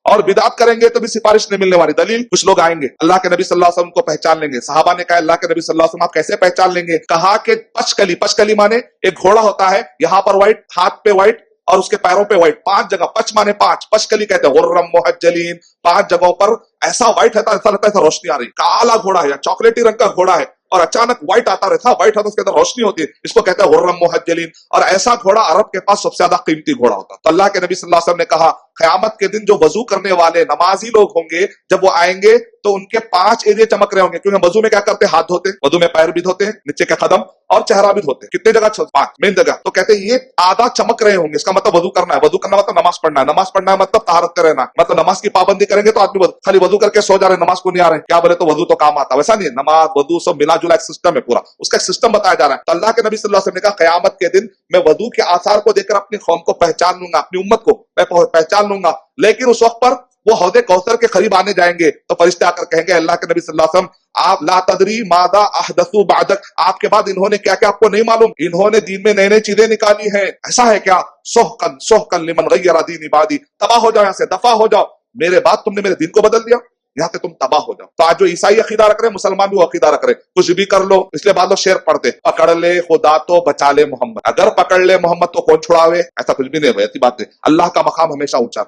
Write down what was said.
اور بدعت کریں گے تو بھی سفارش نہیں ملنے والی. دلیل کچھ لوگ آئیں گے اللہ کے نبی صلی اللہ علیہ وسلم کو پہچان لیں گے. صحابہ نے کہا اللہ کے نبی صلی اللہ علیہ وسلم آپ کیسے پہچان لیں گے؟ کہا کہ پچکلی. پچکلی مانے ایک گھوڑا ہوتا ہے یہاں پر وائٹ، ہاتھ پہ وائٹ اور اس کے پیروں پہ وائٹ، 5 جگہ پچ مانے 5، پچکلی کہتے ہیں غرم محجلین. 5 جگہوں پر ایسا وائٹ رہتا ہے، ایسا لگتا ہے روشنی آ رہی. کالا گھوڑا ہے یا چاکلیٹی رنگ کا گھوڑا ہے اور اچانک وائٹ آتا رہتا، وائٹ ہوتا اس کے اندر روشنی ہوتی ہے، اس کو کہتے ہیں غرم محجلین. اور ایسا گھوڑا عرب کے پاس سب سے زیادہ قیمتی گھوڑا ہوتا. تو اللہ کے نبی صلی اللہ علیہ وسلم نے کہا قیامت کے دن جو وضو کرنے والے نمازی لوگ ہوں گے جب وہ آئیں گے تو ان کے 5 ایریا چمک رہے ہوں گے، کیونکہ وضو میں کیا کرتے ہیں؟ ہاتھ دھوتے، وضو میں پیر بھی دھوتے ہیں، نیچے کے قدم اور چہرہ بھی دھوتے ہیں. کتنے جگہ؟ 5 مین جگہ. تو کہتے ہیں یہ آدھا چمک رہے ہوں گے، اس کا مطلب وضو کرنا ہے. وضو کرنا مطلب نماز پڑھنا ہے، نماز پڑھنا ہے مطلب طہارت کا رہنا. مطلب نماز کی پابندی کریں گے تو آدمی خالی وضو کر کے سو جا رہے، نماز کو نہیں آ رہے. کیا بولے تو وضو تو کام آتا، ویسا نہیں ہے. نماز وضو سب ملا جلا ایک سسٹم ہے پورا، اس کا ایک سسٹم بتایا جا رہا ہے. تو اللہ کے نبی صلی اللہ علیہ وسلم نے کہا قیامت کے دن میں وضو کے آثار کو دیکھ کر اپنی قوم کو پہچان لوں گا، اپنی امت کو میں پہچان لوں گا. لیکن اس وقت پر وہ حوض کوثر کے قریب آنے جائیں گے تو فرشتے آ کر کہیں گے اللہ کے نبی صلی اللہ علیہ وسلم آپ لا تدری ماذا احدثوا بعدک، آپ کے بعد انہوں نے کیا کیا آپ کو نہیں معلوم، انہوں نے دین میں نئے نئے چیزیں نکالی ہیں. ایسا ہے کیا؟ سحقا سحقا لمن غیر دین بعدی، تباہ ہو جاؤ یہاں سے، دفع ہو جاؤ، میرے بعد تم نے میرے دین کو بدل دیا، یہاں سے تم تباہ ہو جاؤ. تو آج جو عیسائی عقیدہ رکھ رہے ہیں مسلمان بھی وہ عقیدہ رکھ رہے ہیں کچھ بھی کر لو. اس لیے بعض لوگ شعر پڑھتے پکڑ لے خدا تو بچا لے محمد. اگر پکڑ لے محمد تو کون چھڑاوے؟ ایسا کچھ بھی نہیں ہے، ایسی بات نہیں. اللہ کا مقام ہمیشہ اونچا.